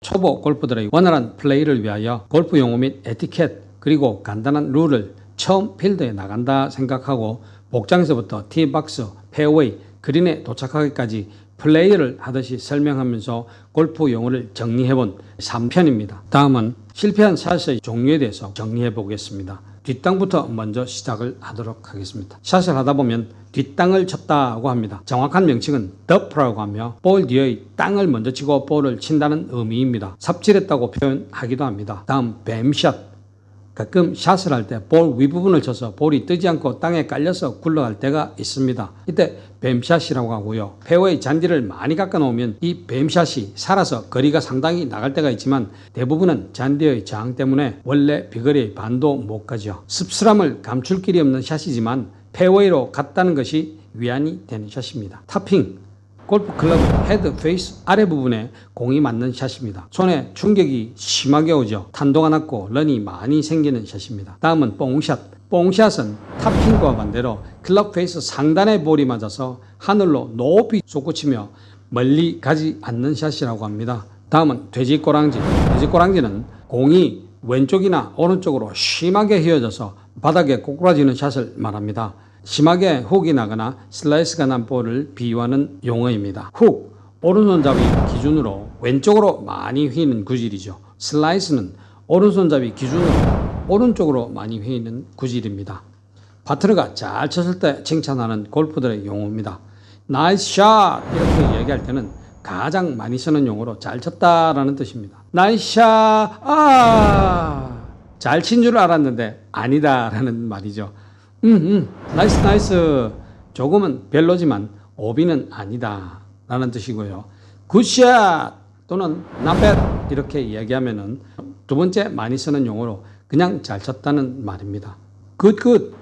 초보 골퍼들의 원활한 플레이를 위하여 골프 용어 및 에티켓 그리고 간단한 룰을 처음 필드에 나간다 생각하고 복장에서부터 티박스, 페어웨이, 그린에 도착하기까지 플레이를 하듯이 설명하면서 골프 용어를 정리해본 3편입니다. 다음은 실패한 샷의 종류에 대해서 정리해 보겠습니다. 뒷땅부터 먼저 시작을 하도록 하겠습니다. 샷을 하다 보면 뒷땅을 쳤다고 합니다. 정확한 명칭은 더프라고 하며 볼 뒤의 땅을 먼저 치고 볼을 친다는 의미입니다. 삽질했다고 표현하기도 합니다. 다음 뱀샷. 가끔 샷을 할 때 볼 윗부분을 쳐서 볼이 뜨지 않고 땅에 깔려서 굴러갈 때가 있습니다. 이때 뱀샷이라고 하고요. 페어웨이 잔디를 많이 깎아 놓으면 이 뱀샷이 살아서 거리가 상당히 나갈 때가 있지만 대부분은 잔디의 저항 때문에 원래 비거리의 반도 못 가죠. 씁쓸함을 감출 길이 없는 샷이지만 페어웨이로 갔다는 것이 위안이 되는 샷입니다. 타핑. 골프 클럽 헤드 페이스 아래 부분에 공이 맞는 샷입니다. 손에 충격이 심하게 오죠. 탄도가 낮고 런이 많이 생기는 샷입니다. 다음은 뽕샷. 뽕샷은 탑핑과 반대로 클럽 페이스 상단에 볼이 맞아서 하늘로 높이 솟구치며 멀리 가지 않는 샷이라고 합니다. 다음은 돼지꼬랑지. 돼지꼬랑지는 공이 왼쪽이나 오른쪽으로 심하게 휘어져서 바닥에 꼬꾸라지는 샷을 말합니다. 심하게 훅이 나거나 슬라이스가 난 볼을 비유하는 용어입니다. 훅, 오른손잡이 기준으로 왼쪽으로 많이 휘는 구질이죠. 슬라이스는 오른손잡이 기준으로 오른쪽으로 많이 휘는 구질입니다. 파트너가 잘 쳤을 때 칭찬하는 골퍼들의 용어입니다. 나이스 샷 이렇게 얘기할 때는 가장 많이 쓰는 용어로 잘 쳤다라는 뜻입니다. 나이스 샷, 잘 친 줄 알았는데 아니다라는 말이죠. 나이스. 조금은 별로지만 오비는 아니다 라는 뜻이고요. 굿샷 또는 not bad 이렇게 얘기하면은 두 번째 많이 쓰는 용어로 그냥 잘 쳤다는 말입니다. 굿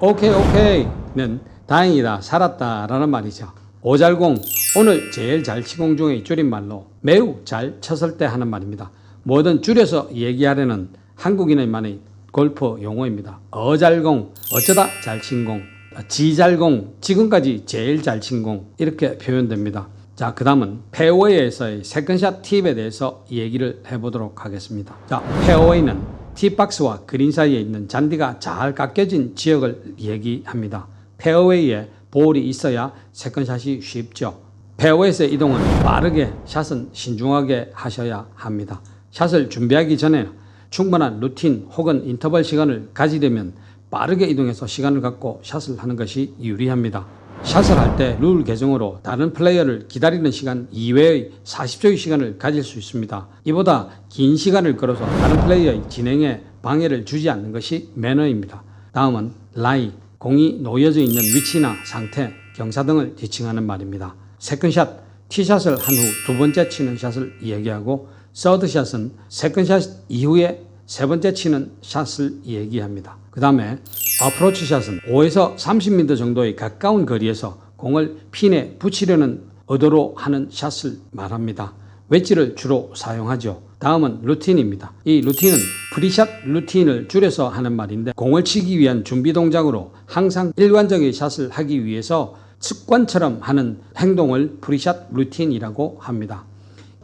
오케이는 다행이다 살았다 라는 말이죠. 오잘공 오늘 제일 잘 친 공 중의 줄임말로 매우 잘 쳤을 때 하는 말입니다. 뭐든 줄여서 얘기하려는 한국인의만의 골프 용어입니다. 어잘공, 어쩌다 잘 친 공, 지잘공, 지금까지 제일 잘 친 공 이렇게 표현됩니다. 자, 그 다음은 페어웨이에서의 세컨샷 팁에 대해서 얘기를 해보도록 하겠습니다. 자, 페어웨이는 티박스와 그린 사이에 있는 잔디가 잘 깎여진 지역을 얘기합니다. 페어웨이에 볼이 있어야 세컨샷이 쉽죠. 페어웨이에서의 이동은 빠르게, 샷은 신중하게 하셔야 합니다. 샷을 준비하기 전에 충분한 루틴 혹은 인터벌 시간을 가지려면 빠르게 이동해서 시간을 갖고 샷을 하는 것이 유리합니다. 샷을 할 때 룰 개정으로 다른 플레이어를 기다리는 시간 이외의 40초의 시간을 가질 수 있습니다. 이보다 긴 시간을 걸어서 다른 플레이어의 진행에 방해를 주지 않는 것이 매너입니다. 다음은 라이, 공이 놓여져 있는 위치나 상태, 경사 등을 지칭하는 말입니다. 세컨샷, 티샷을 한 후 두 번째 치는 샷을 얘기하고 서드샷은 세컨샷 이후에 세 번째 치는 샷을 얘기합니다. 그 다음에 어프로치 샷은 5에서 30m 정도의 가까운 거리에서 공을 핀에 붙이려는 의도로 하는 샷을 말합니다. 웨지를 주로 사용하죠. 다음은 루틴입니다. 이 루틴은 프리샷 루틴을 줄여서 하는 말인데 공을 치기 위한 준비 동작으로 항상 일관적인 샷을 하기 위해서 습관처럼 하는 행동을 프리샷 루틴이라고 합니다.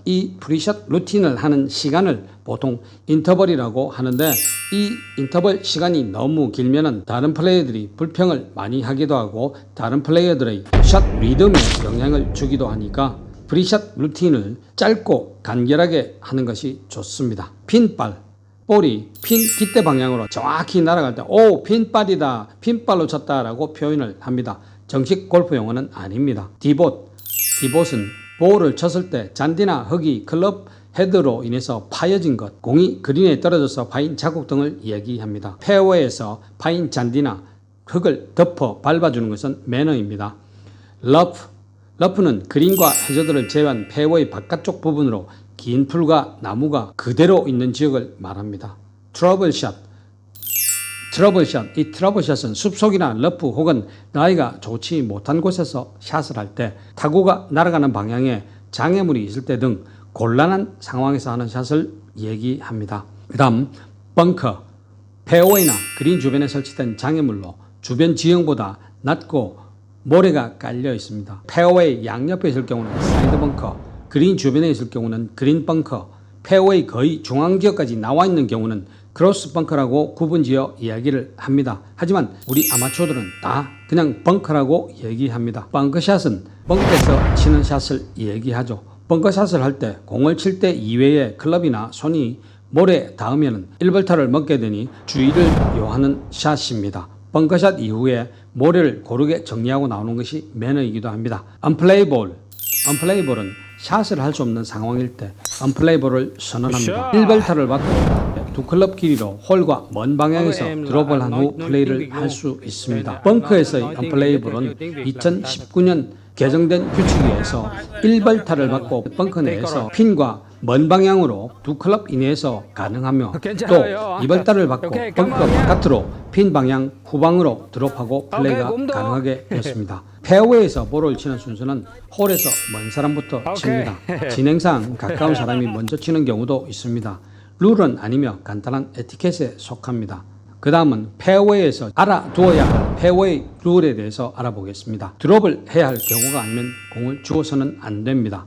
이 프리샷 루틴을 하는 시간을 보통 인터벌이라고 하는데 이 인터벌 시간이 너무 길면은 다른 플레이어들이 불평을 많이 하기도 하고 다른 플레이어들의 샷 리듬에 영향을 주기도 하니까 프리샷 루틴을 짧고 간결하게 하는 것이 좋습니다. 핀발, 볼이 핀 깃대 방향으로 정확히 날아갈 때 오 핀발이다, 핀발로 쳤다라고 표현을 합니다. 정식 골프 용어는 아닙니다. 디봇은 볼을 쳤을 때 잔디나 흙이 클럽 헤드로 인해서 파여진 것, 공이 그린에 떨어져서 파인 자국 등을 얘기합니다. 페어웨이에서 파인 잔디나 흙을 덮어 밟아주는 것은 매너입니다. 러프는 그린과 해저드를 제외한 페어웨이 바깥쪽 부분으로 긴 풀과 나무가 그대로 있는 지역을 말합니다. 트러블샷, 이 트러블샷은 숲속이나 러프 혹은 나이가 좋지 못한 곳에서 샷을 할 때 타구가 날아가는 방향에 장애물이 있을 때 등 곤란한 상황에서 하는 샷을 얘기합니다. 그 다음 벙커, 페어웨이나 그린 주변에 설치된 장애물로 주변 지형보다 낮고 모래가 깔려 있습니다. 페어웨이 양옆에 있을 경우는 사이드 벙커, 그린 주변에 있을 경우는 그린 벙커, 페어웨이 거의 중앙지역까지 나와 있는 경우는 크로스 벙커라고 구분지어 이야기를 합니다. 하지만 우리 아마추어들은 다 그냥 벙커라고 얘기합니다. 벙커샷은 벙커에서 치는 샷을 얘기하죠. 벙커샷을 할 때 공을 칠 때 이외에 클럽이나 손이 모래 닿으면 1벌타를 먹게 되니 주의를 요하는 샷입니다. 벙커샷 이후에 모래를 고르게 정리하고 나오는 것이 매너이기도 합니다. 언플레이볼은 샷을 할 수 없는 상황일 때 언플레이볼을 선언합니다. 1벌타를 받고 두 클럽 길이로 홀과 먼 방향에서 드롭을 한 후 플레이를 할 수 있습니다. 벙커에서의 언플레이볼은 2019년 개정된 규칙에 의해서 1벌타를 받고 벙커 내에서 핀과 먼 방향으로 두 클럽 이내에서 가능하며 또 2벌타를 받고 벙커 바깥으로 핀 방향 후방으로 드롭하고 플레이가 가능하게 되었습니다. 페어웨이에서 볼을 치는 순서는 홀에서 먼 사람부터 칩니다. 진행상 가까운 사람이 먼저 치는 경우도 있습니다. 룰은 아니며 간단한 에티켓에 속합니다. 그 다음은 페어웨이에서 알아두어야 할 페어웨이 룰에 대해서 알아보겠습니다. 드롭을 해야 할 경우가 아니면 공을 주어서는 안 됩니다.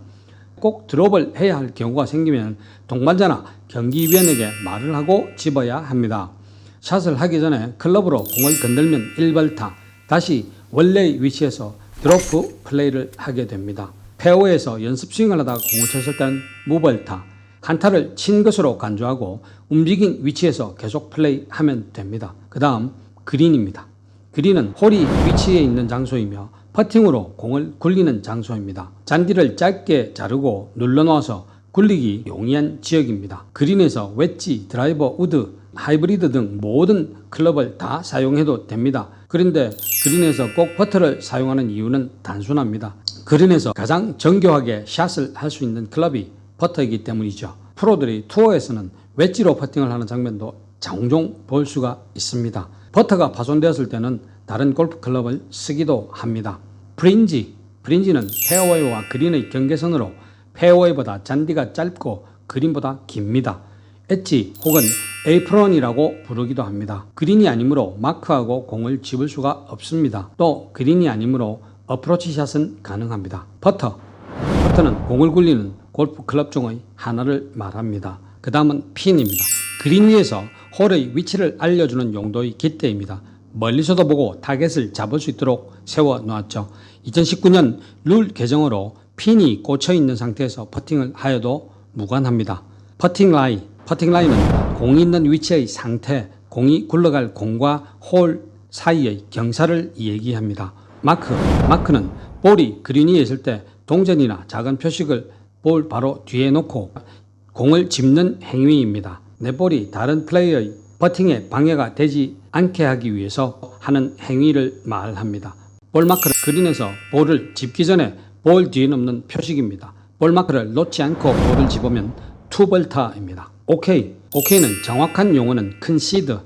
꼭 드롭을 해야 할 경우가 생기면 동반자나 경기위원에게 말을 하고 집어야 합니다. 샷을 하기 전에 클럽으로 공을 건들면 1벌타, 다시 원래의 위치에서 드로프 플레이를 하게 됩니다. 페어웨이에서 연습 스윙을 하다가 공을 쳤을 때는 무벌타, 한타를 친 것으로 간주하고 움직인 위치에서 계속 플레이하면 됩니다. 그 다음 그린입니다. 그린은 홀이 위치해 있는 장소이며 퍼팅으로 공을 굴리는 장소입니다. 잔디를 짧게 자르고 눌러놓아서 굴리기 용이한 지역입니다. 그린에서 웨지, 드라이버, 우드, 하이브리드 등 모든 클럽을 다 사용해도 됩니다. 그런데 그린에서 꼭 퍼터를 사용하는 이유는 단순합니다. 그린에서 가장 정교하게 샷을 할 수 있는 클럽이 퍼터이기 때문이죠. 프로들이 투어에서는 웨지로 퍼팅을 하는 장면도 종종 볼 수가 있습니다. 퍼터가 파손되었을 때는 다른 골프 클럽을 쓰기도 합니다. 브린지는 페어웨이와 그린의 경계선으로 페어웨이보다 잔디가 짧고 그린보다 깁니다. 엣지 혹은 에이프론이라고 부르기도 합니다. 그린이 아니므로 마크하고 공을 집을 수가 없습니다. 또 그린이 아니므로 어프로치 샷은 가능합니다. 퍼터는 공을 굴리는 골프 클럽 중의 하나를 말합니다. 그 다음은 핀입니다. 그린 위에서 홀의 위치를 알려주는 용도의 깃대입니다. 멀리서도 보고 타겟을 잡을 수 있도록 세워 놓았죠. 2019년 룰 개정으로 핀이 꽂혀 있는 상태에서 퍼팅을 하여도 무관합니다. 퍼팅라인은 공이 있는 위치의 상태, 공이 굴러갈 공과 홀 사이의 경사를 얘기합니다. 마크는 볼이 그린 위에 있을 때 동전이나 작은 표식을 볼 바로 뒤에 놓고 공을 짚는 행위입니다. 내 볼이 다른 플레이어의 퍼팅에 방해가 되지 않게 하기 위해서 하는 행위를 말합니다. 볼마크는 그린에서 볼을 짚기 전에 볼 뒤에 놓는 표식입니다. 볼마크를 놓지 않고 볼을 집으면 투벌타입니다. 오케이는 정확한 용어는 컨시드,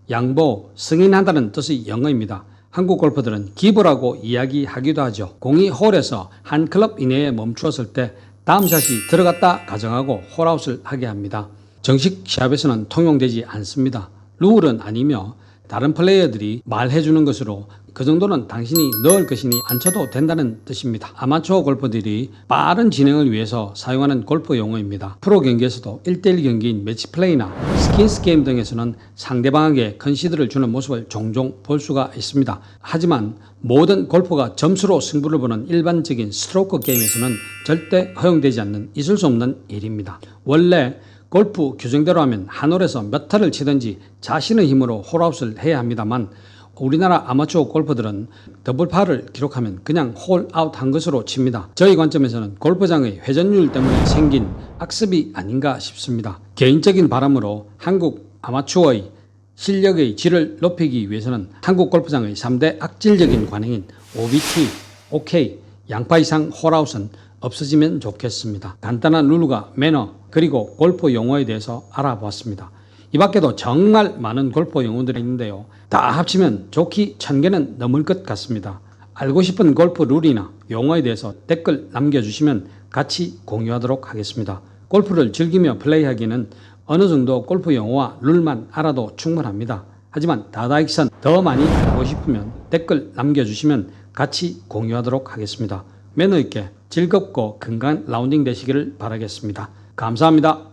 양보, 승인한다는 뜻의 영어입니다. 한국 골퍼들은 기브라고 이야기하기도 하죠. 공이 홀에서 한 클럽 이내에 멈추었을 때 다음 샷이 들어갔다 가정하고 홀아웃을 하게 합니다. 정식 시합에서는 통용되지 않습니다. 룰은 아니며 다른 플레이어들이 말해주는 것으로 그 정도는 당신이 넣을 것이니 안 쳐도 된다는 뜻입니다. 아마추어 골퍼들이 빠른 진행을 위해서 사용하는 골프 용어입니다. 프로 경기에서도 1대1 경기인 매치 플레이나 스킨스 게임 등에서는 상대방에게 컨시드를 주는 모습을 종종 볼 수가 있습니다. 하지만 모든 골퍼가 점수로 승부를 보는 일반적인 스트로크 게임에서는 절대 허용되지 않는 있을 수 없는 일입니다. 원래 골프 규정대로 하면 한 홀에서 몇 타를 치든지 자신의 힘으로 홀아웃을 해야 합니다만 우리나라 아마추어 골퍼들은 더블파를 기록하면 그냥 홀아웃 한 것으로 칩니다. 저희 관점에서는 골프장의 회전율 때문에 생긴 악습이 아닌가 싶습니다. 개인적인 바람으로 한국 아마추어의 실력의 질을 높이기 위해서는 한국 골프장의 3대 악질적인 관행인 OBT, OK, 양파 이상 홀아웃은 없어지면 좋겠습니다. 간단한 룰과 매너 그리고 골프 용어에 대해서 알아보았습니다. 이 밖에도 정말 많은 골프 용어들이 있는데요. 다 합치면 좋기 1000개는 넘을 것 같습니다. 알고 싶은 골프 룰이나 용어에 대해서 댓글 남겨주시면 같이 공유하도록 하겠습니다. 골프를 즐기며 플레이하기는 어느 정도 골프 용어와 룰만 알아도 충분합니다. 하지만 다다익선 더 많이 알고 싶으면 댓글 남겨주시면 같이 공유하도록 하겠습니다. 매너 있게 즐겁고 건강한 라운딩 되시기를 바라겠습니다. 감사합니다.